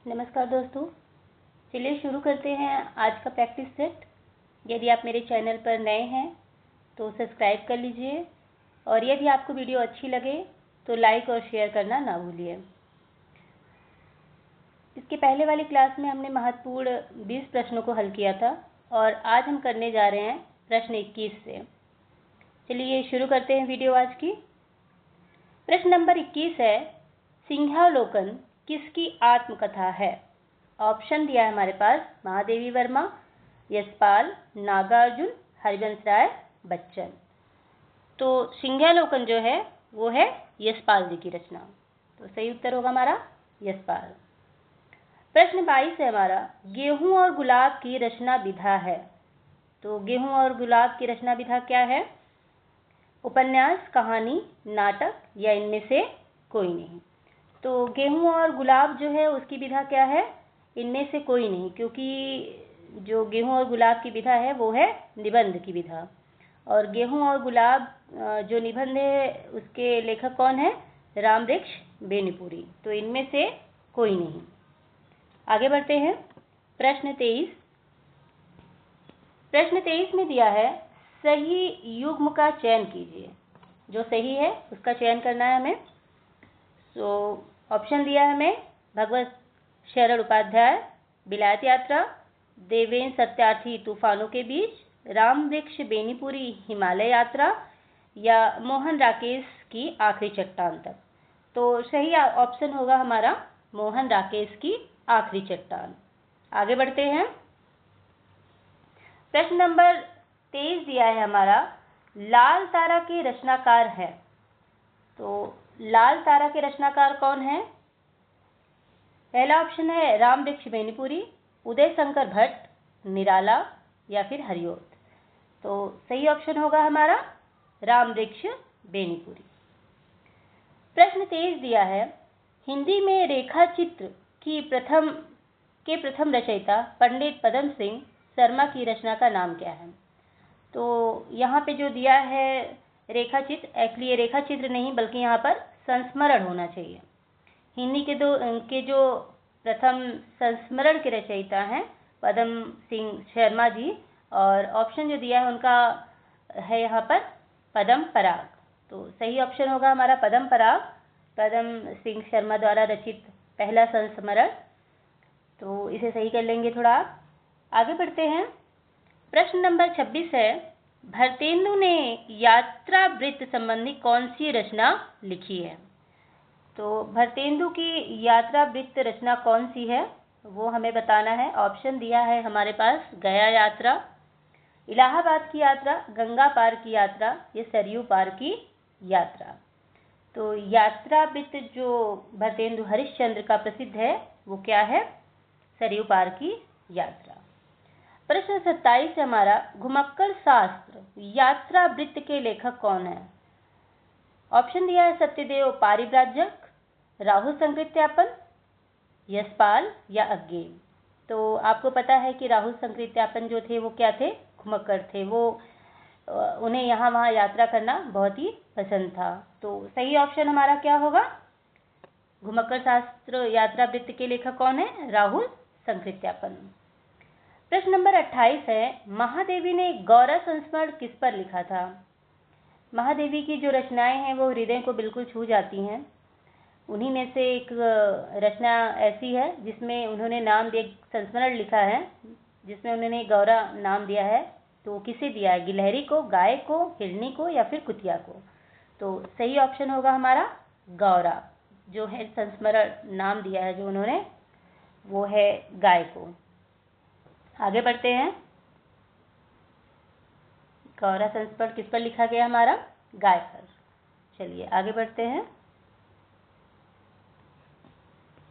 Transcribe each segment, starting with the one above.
नमस्कार दोस्तों, चलिए शुरू करते हैं आज का प्रैक्टिस सेट। यदि आप मेरे चैनल पर नए हैं तो सब्सक्राइब कर लीजिए और यदि आपको वीडियो अच्छी लगे तो लाइक और शेयर करना ना भूलिए। इसके पहले वाली क्लास में हमने महत्वपूर्ण 20 प्रश्नों को हल किया था और आज हम करने जा रहे हैं प्रश्न 21 से। चलिए शुरू करते हैं वीडियो आज की। प्रश्न नंबर 21 है, सिंहावलोकन किसकी आत्मकथा है? ऑप्शन दिया है हमारे पास महादेवी वर्मा, यशपाल, नागार्जुन, हरिवंश राय बच्चन। तो सिंहावलोकन जो है वो है यशपाल जी की रचना, तो सही उत्तर होगा हमारा यशपाल। प्रश्न 22 है हमारा, गेहूं और गुलाब की रचना विधा है। तो गेहूं और गुलाब की रचना विधा क्या है? उपन्यास, कहानी, नाटक या इनमें से कोई नहीं। तो गेहूं और गुलाब जो है उसकी विधा क्या है? इनमें से कोई नहीं, क्योंकि जो गेहूं और गुलाब की विधा है वो है निबंध की विधा, और गेहूं और गुलाब जो निबंध है उसके लेखक कौन है? रामवृक्ष बेनीपुरी। तो इनमें से कोई नहीं। आगे बढ़ते हैं। प्रश्न 23। प्रश्न 23 में दिया है, सही युग्म का चयन कीजिए। जो सही है उसका चयन करना है हमें। तो ऑप्शन दिया है हमें भगवत शरण उपाध्याय, विलायत यात्रा, देवेंद्र सत्यार्थी तूफानों के बीच, रामवृक्ष बेनीपुरी हिमालय यात्रा या मोहन राकेश की आखिरी चट्टान तक। तो सही ऑप्शन होगा हमारा मोहन राकेश की आखिरी चट्टान। आगे बढ़ते हैं। प्रश्न नंबर 23 दिया है हमारा, लाल तारा के रचनाकार है। तो लाल तारा के रचनाकार कौन है? पहला ऑप्शन है रामवृक्ष बेनीपुरी, उदय शंकर भट्ट, निराला या फिर हरिओत। तो सही ऑप्शन होगा हमारा रामवृक्ष बेनीपुरी। प्रश्न 23 दिया है, हिंदी में रेखा चित्र की प्रथम रचयिता पंडित पदम सिंह शर्मा की रचना का नाम क्या है? तो यहाँ पे जो दिया है रेखा चित्र, एक्चुअली ये रेखा चित्र नहीं बल्कि यहाँ पर संस्मरण होना चाहिए। हिंदी के जो प्रथम संस्मरण के रचयिता हैं पदम सिंह शर्मा जी, और ऑप्शन जो दिया है उनका है यहाँ पर पदम पराग। तो सही ऑप्शन होगा हमारा पदम पराग, पदम सिंह शर्मा द्वारा रचित पहला संस्मरण। तो इसे सही कर लेंगे थोड़ा आप। आगे बढ़ते हैं। प्रश्न नंबर 26 है, भारतेंदु ने यात्रा वृत्त संबंधी कौन सी रचना लिखी है? तो भारतेंदु की यात्रा वृत्त रचना कौन सी है वो हमें बताना है। ऑप्शन दिया है हमारे पास गया यात्रा, इलाहाबाद की यात्रा, गंगा पार की यात्रा या सरयू पार की यात्रा। तो यात्रा वृत्त जो भारतेंदु हरिश्चंद्र का प्रसिद्ध है वो क्या है? सरयू पार की यात्रा। प्रश्न 27 हमारा, घुमक्कड़ शास्त्र यात्रा वृत्त के लेखक कौन है? ऑप्शन दिया है सत्यदेव पारिव्राजक, राहुल संकृत्यापन, यशपाल या अज्ञेय। तो आपको पता है कि राहुल संकृत्यापन जो थे वो क्या थे? घुमक्कड़ थे। वो उन्हें यहाँ वहाँ यात्रा करना बहुत ही पसंद था। तो सही ऑप्शन हमारा क्या होगा? घुमक्कड़ शास्त्र यात्रा वृत्त के लेखक कौन है? राहुल संकृत्यापन। प्रश्न नंबर 28 है, महादेवी ने गौरा संस्मरण किस पर लिखा था? महादेवी की जो रचनाएं हैं वो हृदय को बिल्कुल छू जाती हैं। उन्हीं में से एक रचना ऐसी है जिसमें उन्होंने संस्मरण लिखा है जिसमें उन्होंने गौरा नाम दिया है। तो किसे दिया है? गिलहरी को, गाय को, हिरनी को या फिर कुतिया को। तो सही ऑप्शन होगा हमारा गौरा, जो है संस्मरण नाम दिया है जो उन्होंने वो है गाय को। आगे बढ़ते हैं। गौरा संस्मरण किस पर लिखा गया? हमारा गाय पर। चलिए आगे बढ़ते हैं।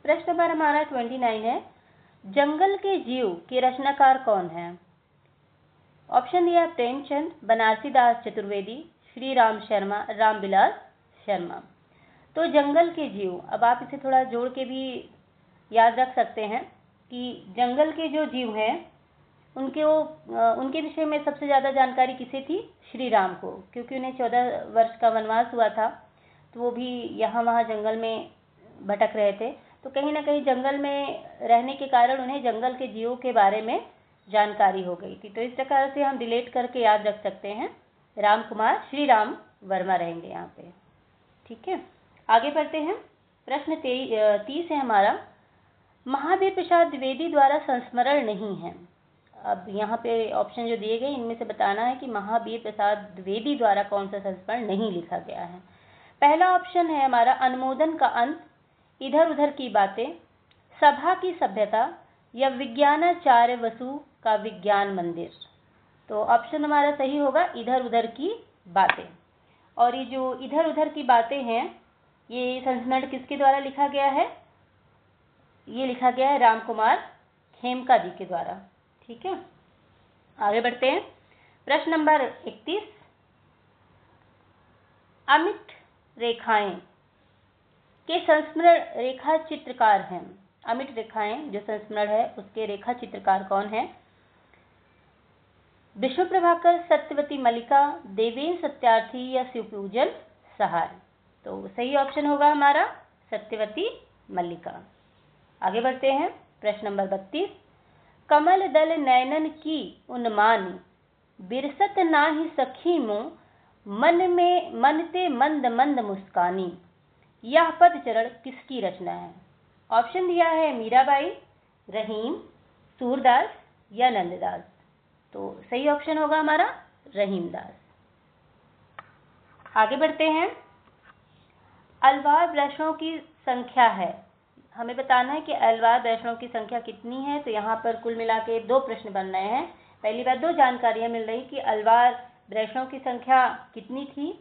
प्रश्न नंबर हमारा 29 है, जंगल के जीव के रचनाकार कौन है? ऑप्शन दिया प्रेमचंद, बनारसी दास चतुर्वेदी, श्री राम शर्मा, रामविलास शर्मा। तो जंगल के जीव, अब आप इसे थोड़ा जोड़ के भी याद रख सकते हैं कि जंगल के जो जीव हैं उनके विषय में सबसे ज़्यादा जानकारी किसे थी? श्री राम को, क्योंकि उन्हें 14 वर्ष का वनवास हुआ था तो वो भी यहाँ वहाँ जंगल में भटक रहे थे। तो कहीं ना कहीं जंगल में रहने के कारण उन्हें जंगल के जीवों के बारे में जानकारी हो गई थी। तो इस प्रकार से हम रिलेट करके याद रख सकते हैं, राम कुमार श्री राम वर्मा रहेंगे यहाँ पे। ठीक है, आगे बढ़ते हैं। प्रश्न 30 है हमारा, महावीर प्रसाद द्विवेदी द्वारा संस्मरण नहीं है। अब यहाँ पे ऑप्शन जो दिए गए इनमें से बताना है कि महावीर प्रसाद द्विवेदी द्वारा कौन सा संस्मरण नहीं लिखा गया है। पहला ऑप्शन है हमारा अनुमोदन का अंत, इधर उधर की बातें, सभा की सभ्यता या विज्ञानाचार्य वसु का विज्ञान मंदिर। तो ऑप्शन हमारा सही होगा इधर उधर की बातें। और ये जो इधर उधर की बातें हैं, ये संस्मरण किसके द्वारा लिखा गया है? ये लिखा गया है राम कुमार खेमका जी के द्वारा। ठीक है, आगे बढ़ते हैं। प्रश्न नंबर 31, अमिट रेखाएं के संस्मरण रेखा चित्रकार हैं। अमिट रेखाएं जो संस्मरण है उसके रेखा चित्रकार कौन है? विष्णु प्रभाकर, सत्यवती मल्लिका, देवेंद्र सत्यार्थी या शिवपूजन सहाय। तो सही ऑप्शन होगा हमारा सत्यवती मल्लिका। आगे बढ़ते हैं। प्रश्न नंबर 32, कमल दल नैनन की उन्मानी, बिरसत नाही सखी मो, मन में मनते मंद मंद मुस्कानी। यह पदचरण किसकी रचना है? ऑप्शन दिया है मीराबाई, रहीम, सूरदास या नंददास। तो सही ऑप्शन होगा हमारा रहीमदास। आगे बढ़ते हैं। अलवार वैष्णव की संख्या है, हमें बताना है कि अलवार वैष्णव की संख्या कितनी है। तो यहाँ पर कुल मिला के 2 प्रश्न बन रहे हैं। पहली बात 2 जानकारियाँ मिल रही कि अलवार वैष्णव की संख्या कितनी थी,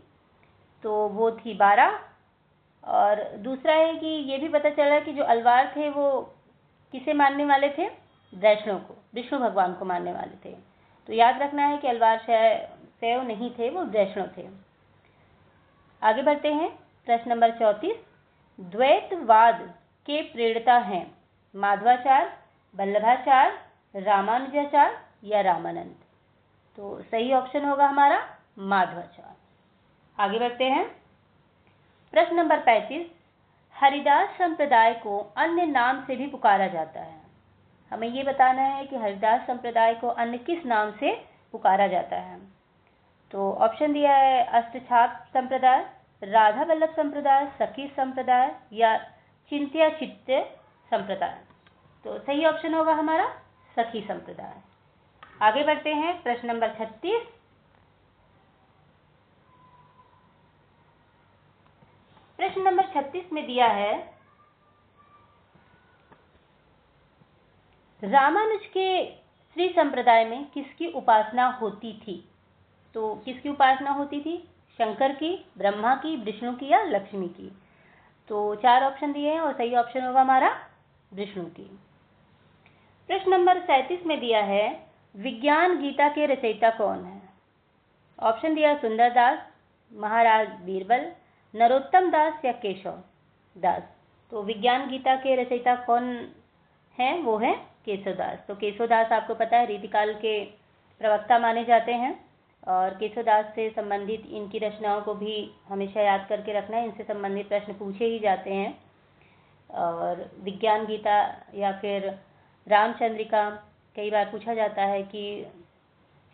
तो वो थी 12। और दूसरा है कि ये भी पता चल रहा है कि जो अलवार थे वो किसे मानने वाले थे? वैष्णव को, विष्णु भगवान को मानने वाले थे। तो याद रखना है कि अलवार शैव नहीं थे, वो वैष्णव थे। आगे बढ़ते हैं। प्रश्न नंबर 34, द्वैतवाद के प्रेरणा हैं माधवाचार्य, वल्लभाचार्य, रामानुजाचार्य या रामानंद। तो सही ऑप्शन होगा हमारा माधवाचार्य। आगे बढ़ते हैं। प्रश्न नंबर 35, हरिदास संप्रदाय को अन्य नाम से भी पुकारा जाता है। हमें ये बताना है कि हरिदास संप्रदाय को अन्य किस नाम से पुकारा जाता है। तो ऑप्शन दिया है अष्टछाप संप्रदाय, राधा वल्लभ संप्रदाय, सखी संप्रदाय या चिंत्या चित्त संप्रदाय। तो सही ऑप्शन होगा हमारा सखी संप्रदाय। आगे बढ़ते हैं। प्रश्न नंबर 36, प्रश्न नंबर 36 में दिया है रामानुज के श्री संप्रदाय में किसकी उपासना होती थी? तो किसकी उपासना होती थी? शंकर की, ब्रह्मा की, विष्णु की या लक्ष्मी की। तो 4 ऑप्शन दिए हैं और सही ऑप्शन होगा हमारा विष्णु की। प्रश्न नंबर 37 में दिया है विज्ञान गीता के रचयिता कौन है? ऑप्शन दिया सुंदरदास, महाराज बीरबल, नरोत्तम दास या केशव दास। तो विज्ञान गीता के रचयिता कौन है? वो है केशवदास। तो केशवदास आपको पता है रीतिकाल के प्रवक्ता माने जाते हैं और केशवदास से संबंधित इनकी रचनाओं को भी हमेशा याद करके रखना है, इनसे संबंधित प्रश्न पूछे ही जाते हैं। और विज्ञान गीता या फिर रामचंद्रिका कई बार पूछा जाता है कि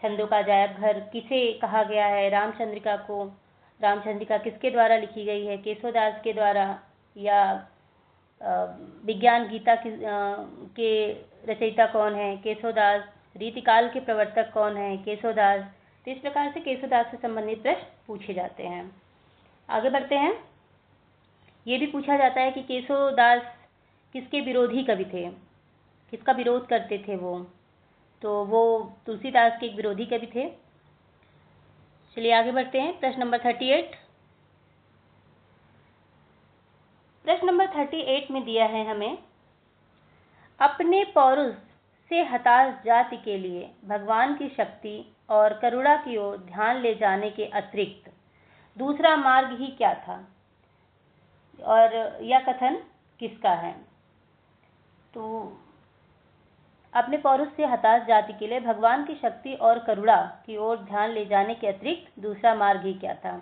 छंदों का अजायब घर किसे कहा गया है? रामचंद्रिका को, रामचंद्रिका किसके द्वारा लिखी गई है? केशवदास के द्वारा या विज्ञान गीता के रचयिता कौन है? केशवदास। रीतिकाल के प्रवर्तक कौन है? केशवदास। तो इस प्रकार से केशवदास से संबंधित प्रश्न पूछे जाते हैं। आगे बढ़ते हैं। ये भी पूछा जाता है कि केशवदास किसके विरोधी कवि थे, किसका विरोध करते थे वो? तो वो तुलसीदास के एक विरोधी कवि थे। चलिए आगे बढ़ते हैं। प्रश्न नंबर 38, प्रश्न नंबर 38 में दिया है हमें अपने पौरुष से हताश जाति के लिए भगवान की शक्ति और करुणा की ओर ध्यान ले जाने के अतिरिक्त दूसरा मार्ग ही क्या था? और यह कथन किसका है? तो अपने पौरुष से हताश जाति के लिए भगवान की शक्ति और करुणा की ओर ध्यान ले जाने के अतिरिक्त दूसरा मार्ग ही क्या था?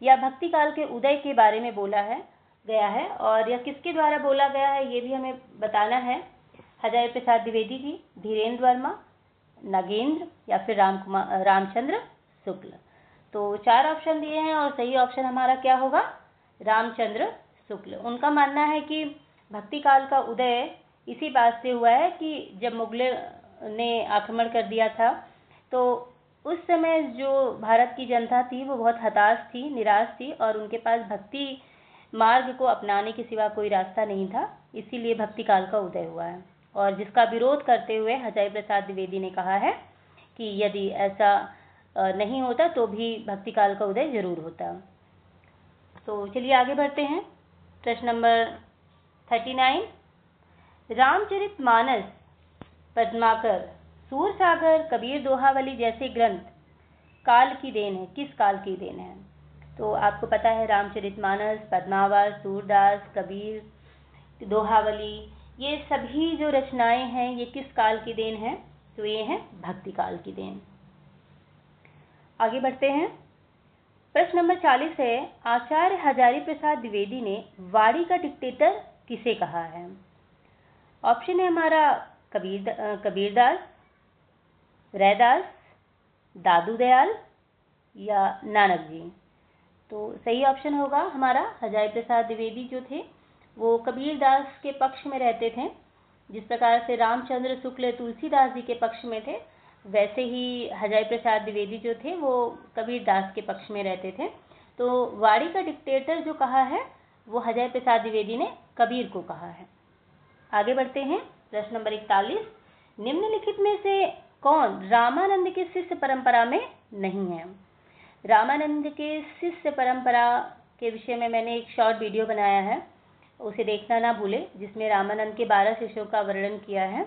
या भक्ति काल के उदय के बारे में बोला है, गया है और यह किसके द्वारा बोला गया है ये भी हमें बताना है। हजारी प्रसाद द्विवेदी जी, धीरेन्द्र वर्मा, नगेंद्र या फिर रामचंद्र शुक्ल। तो 4 ऑप्शन दिए हैं और सही ऑप्शन हमारा क्या होगा? रामचंद्र शुक्ल। उनका मानना है कि भक्ति काल का उदय इसी बात से हुआ है कि जब मुगलों ने आक्रमण कर दिया था तो उस समय जो भारत की जनता थी वो बहुत हताश थी, निराश थी और उनके पास भक्ति मार्ग को अपनाने के सिवा कोई रास्ता नहीं था, इसीलिए भक्ति काल का उदय हुआ है। और जिसका विरोध करते हुए हजारी प्रसाद द्विवेदी ने कहा है कि यदि ऐसा नहीं होता तो भी भक्ति काल का उदय जरूर होता। तो चलिए आगे बढ़ते हैं। प्रश्न नंबर 39, रामचरितमानस, पद्माकर, सूरसागर, कबीर दोहावली जैसे ग्रंथ काल की देन है, किस काल की देन है? तो आपको पता है रामचरितमानस, पद्मावत, सूरदास, कबीर दोहावली, ये सभी जो रचनाएं हैं ये किस काल की देन है? तो ये है भक्ति काल की देन। आगे बढ़ते हैं। प्रश्न नंबर 40 है, आचार्य हजारी प्रसाद द्विवेदी ने वाड़ी का डिक्टेटर किसे कहा है? ऑप्शन है हमारा कबीरदास, रैदास, दादू दयाल या नानक जी। तो सही ऑप्शन होगा हमारा हजारी प्रसाद द्विवेदी जो थे वो कबीरदास के पक्ष में रहते थे। जिस प्रकार से रामचंद्र शुक्ल तुलसीदास जी के पक्ष में थे, वैसे ही हजारी प्रसाद द्विवेदी जो थे वो कबीरदास के पक्ष में रहते थे। तो वाड़ी का डिक्टेटर जो कहा है वो हजारी प्रसाद द्विवेदी ने कबीर को कहा है। आगे बढ़ते हैं। प्रश्न नंबर 41, निम्नलिखित में से कौन रामानंद के शिष्य परंपरा में नहीं है? रामानंद के शिष्य परंपरा के विषय में मैंने एक शॉर्ट वीडियो बनाया है, उसे देखना ना भूले, जिसमें रामानंद के 12 शिष्यों का वर्णन किया है।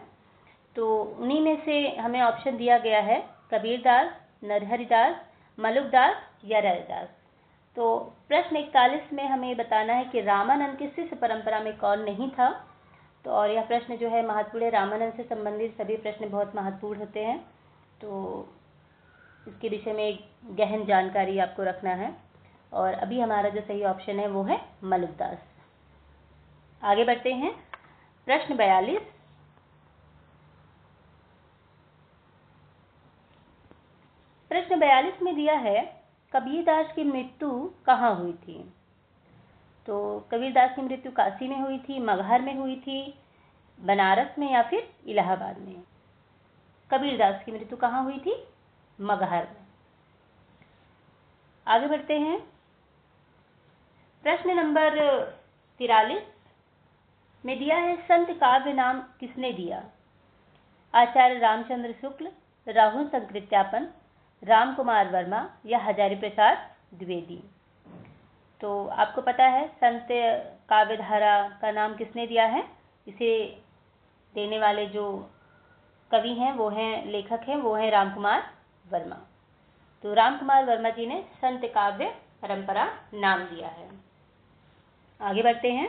तो उन्हीं में से हमें ऑप्शन दिया गया है कबीरदास, नरहरिदास, मलुकदास या रैदास। तो प्रश्न 41 में हमें बताना है कि रामानंद के शिष्य परंपरा में कौन नहीं था। तो और यह प्रश्न जो है महत्वपूर्ण है, रामानंद से संबंधित सभी प्रश्न बहुत महत्वपूर्ण होते हैं, तो इसके विषय में एक गहन जानकारी आपको रखना है। और अभी हमारा जो सही ऑप्शन है वो है मलुकदास। आगे बढ़ते हैं। प्रश्न 42, प्रश्न 42 में दिया है कबीरदास की मृत्यु कहाँ हुई थी? तो कबीरदास की मृत्यु काशी में हुई थी, मगहर में हुई थी, बनारस में या फिर इलाहाबाद में? कबीरदास की मृत्यु कहाँ हुई थी? मगहर में। आगे बढ़ते हैं। प्रश्न नंबर 43 में दिया है संत काव्य नाम किसने दिया? आचार्य रामचंद्र शुक्ल, राहुल संकृत्यापन, राम कुमार वर्मा या हजारी प्रसाद द्विवेदी। तो आपको पता है संत काव्यधारा का नाम किसने दिया है? इसे देने वाले जो कवि हैं वो हैं, लेखक हैं वो हैं राम कुमार वर्मा। तो राम कुमार वर्मा जी ने संत काव्य परंपरा नाम दिया है। आगे बढ़ते हैं।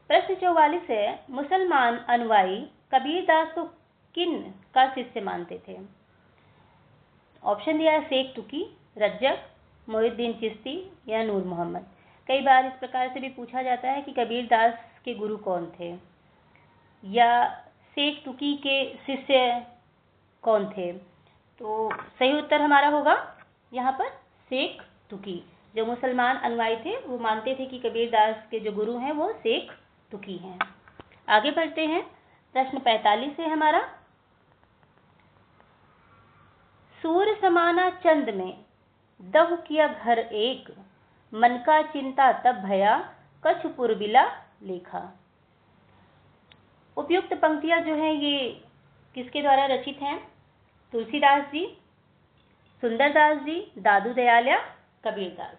प्रश्न 44 है, मुसलमान अनुयायी कबीरदास को किन का शिष्य मानते थे? ऑप्शन दिया है शेख तुकी, रज्जक, मोहिउद्दीन चिश्ती या नूर मोहम्मद। कई बार इस प्रकार से भी पूछा जाता है कि कबीरदास के गुरु कौन थे या शेख तुकी के शिष्य कौन थे। तो सही उत्तर हमारा होगा यहाँ पर शेख तुकी। जो मुसलमान अनुयायी थे वो मानते थे कि कबीरदास के जो गुरु हैं वो शेख तुकी हैं। आगे बढ़ते हैं। प्रश्न 45 है हमारा, सूर्य समाना चंद में दहु किया घर एक, मन का चिंता तब भया कछु पुरबिला लेखा। उपयुक्त पंक्तियां जो हैं ये किसके द्वारा रचित हैं? तुलसीदास जी, सुंदरदास जी, दादू दयाल या कबीरदास।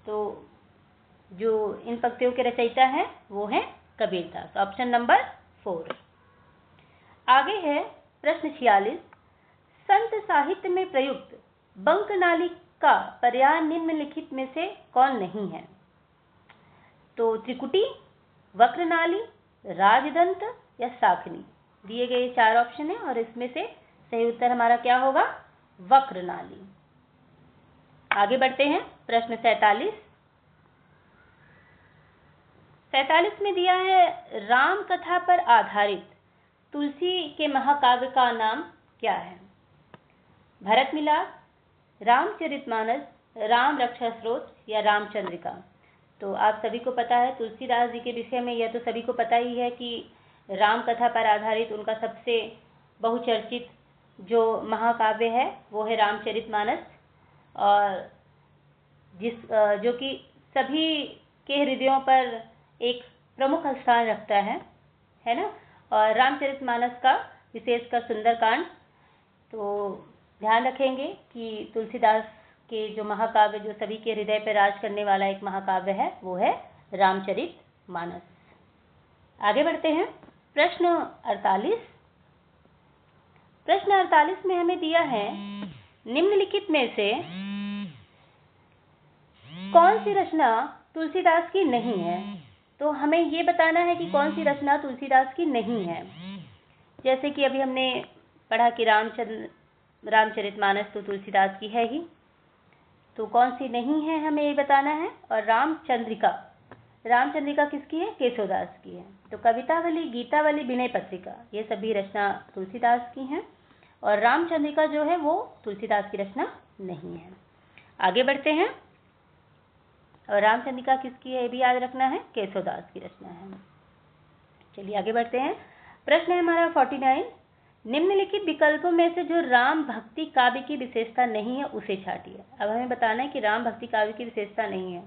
तो जो इन पंक्तियों के रचयिता हैं वो हैं कबीरदास। Option number 4। आगे है प्रश्न 46, संत साहित्य में प्रयुक्त बंकनाली का पर्याय निम्नलिखित में से कौन नहीं है? तो त्रिकुटी, वक्रनाली, राजदंत या शाखनी। दिए गए 4 ऑप्शन है और इसमें से सही उत्तर हमारा क्या होगा? वक्रनाली। आगे बढ़ते हैं। प्रश्न 47, 45 में दिया है राम कथा पर आधारित तुलसी के महाकाव्य का नाम क्या है? भरत मिलाप, रामचरितमानस, राम रक्षा स्रोत या रामचंद्रिका। तो आप सभी को पता है तुलसीदास जी के विषय में यह तो सभी को पता ही है कि राम कथा पर आधारित उनका सबसे बहुचर्चित जो महाकाव्य है वो है रामचरितमानस, और जो कि सभी के हृदयों पर एक प्रमुख स्थान रखता है ना। और रामचरितमानस का विशेषकर सुंदरकांड, तो ध्यान रखेंगे कि तुलसीदास के जो महाकाव्य जो सभी के हृदय पर राज करने वाला एक महाकाव्य है वो है रामचरितमानस। आगे बढ़ते हैं। प्रश्न 48। प्रश्न 48 में हमें दिया है निम्नलिखित में से कौन सी रचना तुलसीदास की नहीं है? तो हमें ये बताना है कि कौन सी रचना तुलसीदास की नहीं है। जैसे कि अभी हमने पढ़ा कि रामचरितमानस तो तुलसीदास की है ही, तो कौन सी नहीं है हमें ये बताना है। और रामचंद्रिका किसकी है? केशवदास की है। तो कवितावली, गीतावली, विनय पत्रिका ये सभी रचना तुलसीदास की हैं, और रामचंद्रिका जो है वो तुलसीदास की रचना नहीं है। आगे बढ़ते हैं। और रामचंद्रिका किसकी है ये भी याद रखना है, केशवदास की रचना है। चलिए आगे बढ़ते हैं। प्रश्न है हमारा 49। निम्नलिखित विकल्पों में से जो राम भक्ति काव्य की विशेषता नहीं है उसे छांटिए। अब हमें बताना है कि राम भक्ति काव्य की विशेषता नहीं है।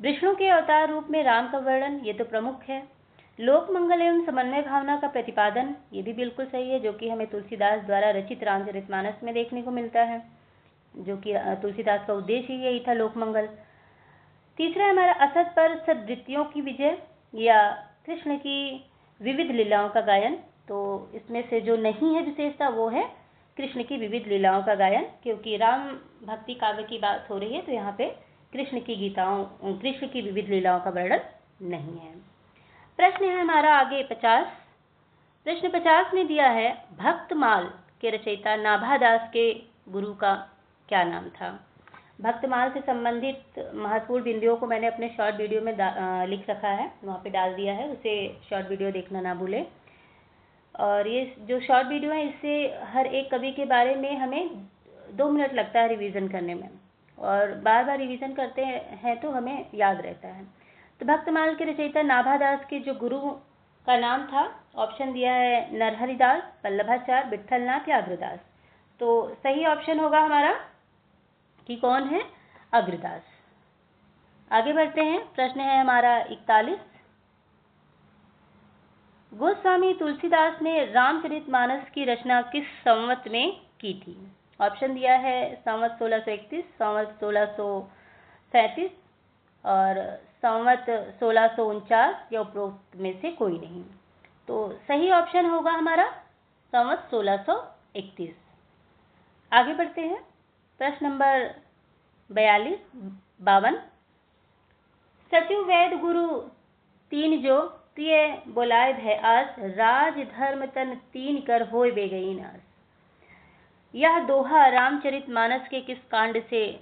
विष्णु के अवतार रूप में राम का वर्णन, ये तो प्रमुख है। लोक मंगल एवं समन्वय भावना का प्रतिपादन, ये भी बिल्कुल सही है, जो कि हमें तुलसीदास द्वारा रचित रामचरितमानस में देखने को मिलता है, जो कि तुलसीदास का उद्देश्य ही यही था, लोक मंगल। तीसरा है हमारा असत पर सद्वृत्तियों की विजय या कृष्ण की विविध लीलाओं का गायन। तो इसमें से जो नहीं है विशेषता वो है कृष्ण की विविध लीलाओं का गायन, क्योंकि राम भक्ति काव्य की बात हो रही है तो यहाँ पे कृष्ण की विविध लीलाओं का वर्णन नहीं है। प्रश्न है हमारा आगे 50। प्रश्न 50 में दिया है भक्तमाल के रचयिता नाभादास के गुरु का क्या नाम था? भक्तमाल से संबंधित महत्वपूर्ण बिंदुओं को मैंने अपने शॉर्ट वीडियो में लिख रखा है, वहाँ पे डाल दिया है, उसे शॉर्ट वीडियो देखना ना भूलें। और ये जो शॉर्ट वीडियो है इससे हर एक कवि के बारे में हमें 2 मिनट लगता है रिवीजन करने में, और बार बार रिवीजन करते हैं तो हमें याद रहता है। तो भक्तमाल के रचयिता नाभादास के जो गुरु का नाम था, ऑप्शन दिया है नरहरिदास, पल्लभाचार्य, विट्ठलनाथ या अग्रदास। तो सही ऑप्शन होगा हमारा कि कौन है? अग्रदास। आगे बढ़ते हैं। प्रश्न है हमारा 41। गोस्वामी तुलसीदास ने रामचरितमानस की रचना किस संवत में की थी? ऑप्शन दिया है संवत 1631, संवत 1637 और संवत 1649 या उपरोक्त में से कोई नहीं। तो सही ऑप्शन होगा हमारा संवत 1631। आगे बढ़ते हैं। प्रश्न नंबर 52। सचु वैद गुरु तीन जो प्रिय बोलाय भय आस, राज धर्म तन तीन कर होय बेगई नास। यह दोहा रामचरितमानस के किस कांड से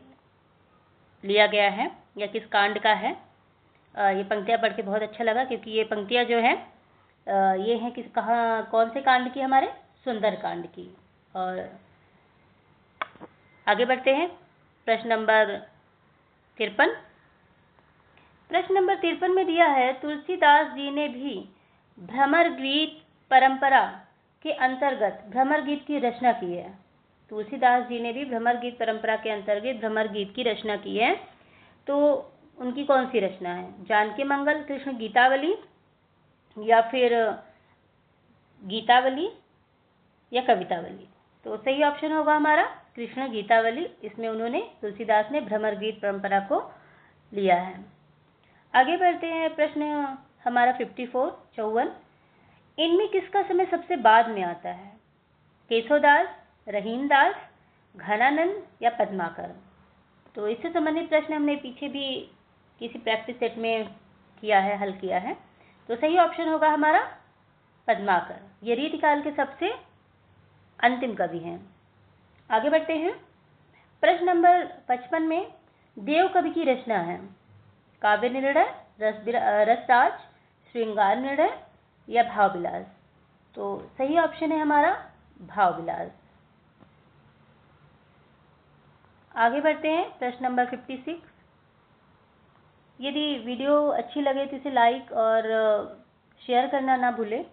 लिया गया है या किस कांड का है? ये पंक्तियां पढ़ के बहुत अच्छा लगा, क्योंकि ये पंक्तियां जो है ये हैं किस कौन से कांड की? हमारे सुंदर कांड की। और आगे बढ़ते हैं। प्रश्न नंबर 53। प्रश्न नंबर 53 में दिया है तुलसीदास जी ने भी भ्रमर गीत परंपरा के अंतर्गत भ्रमर गीत की रचना की है। तुलसीदास जी ने भी भ्रमर गीत परंपरा के अंतर्गत भ्रमर गीत की रचना की है। तो उनकी कौन सी रचना है? जानकी मंगल, कृष्ण गीतावली या फिर गीतावली या कवितावली? तो सही ऑप्शन होगा हमारा कृष्ण गीतावली। इसमें उन्होंने तुलसीदास ने भ्रमर गीत परंपरा को लिया है। आगे बढ़ते हैं। प्रश्न हमारा 54। इनमें किसका समय सबसे बाद में आता है? केशवदास, रहीमदास, घनानंद या पद्माकर? तो इससे संबंधित प्रश्न हमने पीछे भी किसी प्रैक्टिस सेट में किया है, हल किया है। तो सही ऑप्शन होगा हमारा पद्माकर। ये रीतिकाल के सबसे अंतिम कवि हैं। आगे बढ़ते हैं। प्रश्न नंबर 55 में देव कवि की रचना है काव्य निर्णय, रसराज, श्रृंगार निर्णय या भाव विलास? तो सही ऑप्शन है हमारा भाव विलास। आगे बढ़ते हैं, प्रश्न नंबर 56। यदि वीडियो अच्छी लगे तो इसे लाइक और शेयर करना ना भूलें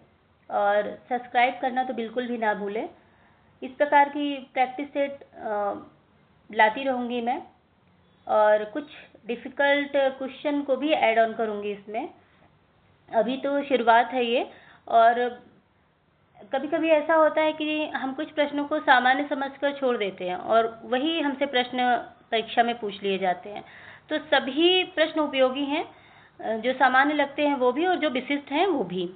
और सब्सक्राइब करना तो बिल्कुल भी ना भूलें। इस प्रकार की प्रैक्टिस सेट लाती रहूँगी मैं और कुछ डिफ़िकल्ट क्वेश्चन को भी ऐड ऑन करूँगी इसमें। अभी तो शुरुआत है ये, और कभी कभी ऐसा होता है कि हम कुछ प्रश्नों को सामान्य समझकर छोड़ देते हैं और वही हमसे प्रश्न परीक्षा में पूछ लिए जाते हैं। तो सभी प्रश्न उपयोगी हैं, जो सामान्य लगते हैं वो भी और जो विशिष्ट हैं वो भी।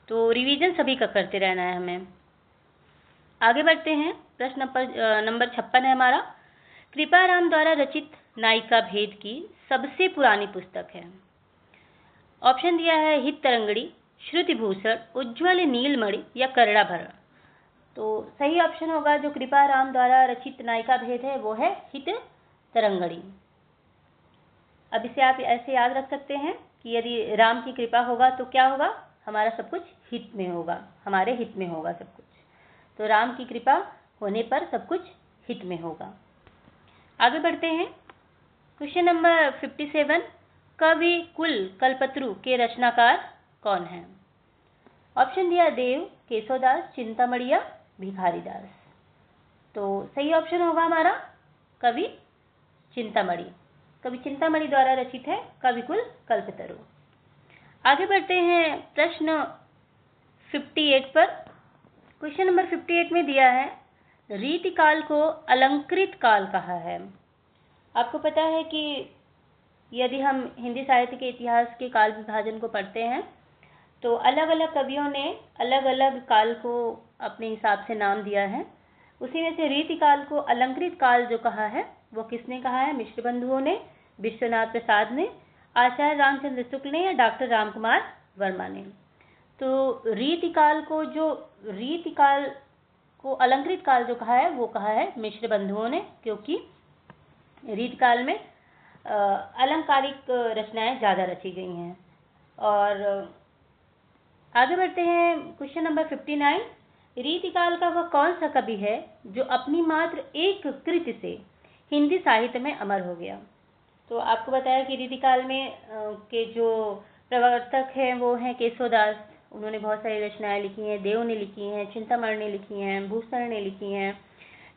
तो रिवीजन सभी का करते रहना है हमें। आगे बढ़ते हैं, प्रश्न नंबर 56 है हमारा। कृपाराम द्वारा रचित नायिका भेद की सबसे पुरानी पुस्तक है। ऑप्शन दिया है हित तरंगड़ी, श्रुतिभूषण, उज्ज्वल नीलमणि या कर्णाभरण। तो सही ऑप्शन होगा जो कृपाराम द्वारा रचित नायिका भेद है वो है हित तरंगड़ी। अब इसे आप ऐसे याद रख सकते हैं कि यदि राम की कृपा होगा तो क्या होगा, हमारा सब कुछ हित में होगा, हमारे हित में होगा सब कुछ। तो राम की कृपा होने पर सब कुछ हित में होगा। आगे बढ़ते हैं, क्वेश्चन नंबर 57। कवि कुल कल्पतरु के रचनाकार कौन है? ऑप्शन दिया देव, केशवदास, चिंतामणि या भिखारीदास। तो सही ऑप्शन होगा हमारा कवि चिंतामणि। कवि चिंतामणि द्वारा रचित है कवि कुल कल्पतरु। आगे बढ़ते हैं प्रश्न 58 पर। क्वेश्चन नंबर 58 में दिया है रीतिकाल को अलंकृत काल कहा है। आपको पता है कि यदि हम हिंदी साहित्य के इतिहास के काल विभाजन को पढ़ते हैं तो अलग अलग कवियों ने अलग अलग काल को अपने हिसाब से नाम दिया है। उसी में से रीतिकाल को अलंकृत काल जो कहा है वो किसने कहा है? मिश्र बंधुओं ने, विश्वनाथ प्रसाद ने, आचार्य रामचंद्र शुक्ल ने या डॉक्टर रामकुमार वर्मा ने। तो रीतिकाल को अलंकृत काल जो कहा है वो कहा है मिश्र बंधुओं ने, क्योंकि रीतिकाल में अलंकारिक रचनाएं ज़्यादा रची गई हैं। और आगे बढ़ते हैं, क्वेश्चन नंबर 59। रीतिकाल का वह कौन सा कवि है जो अपनी मात्र एक कृति से हिंदी साहित्य में अमर हो गया? तो आपको बताया कि रीतिकाल में के जो प्रवर्तक हैं वो हैं केशवदास। उन्होंने बहुत सारी रचनाएं लिखी हैं, देव ने लिखी हैं, चिंतामणि ने लिखी हैं, भूषण ने लिखी हैं।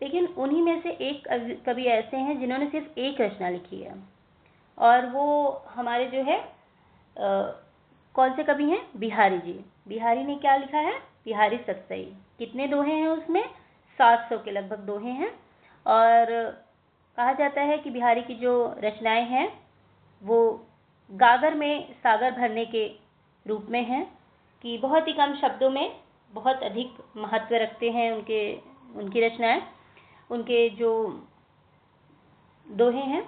लेकिन उन्हीं में से एक कवि ऐसे हैं जिन्होंने सिर्फ एक रचना लिखी है, और वो हमारे जो है कौन से कवि हैं? बिहारी जी। बिहारी ने क्या लिखा है? बिहारी सतसई। कितने दोहे हैं उसमें? 700 के लगभग दोहे हैं। और कहा जाता है कि बिहारी की जो रचनाएं हैं वो गागर में सागर भरने के रूप में हैं, कि बहुत ही कम शब्दों में बहुत अधिक महत्व रखते हैं उनकी रचनाएं, उनके जो दोहे हैं।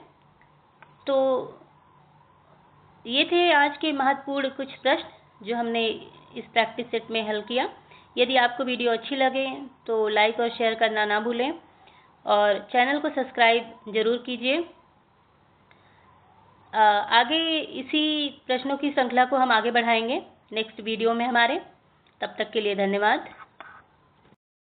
तो ये थे आज के महत्वपूर्ण कुछ प्रश्न जो हमने इस प्रैक्टिस सेट में हल किया। यदि आपको वीडियो अच्छी लगे तो लाइक और शेयर करना ना भूलें और चैनल को सब्सक्राइब जरूर कीजिए। आगे इसी प्रश्नों की श्रृंखला को हम आगे बढ़ाएंगे नेक्स्ट वीडियो में हमारे। तब तक के लिए धन्यवाद।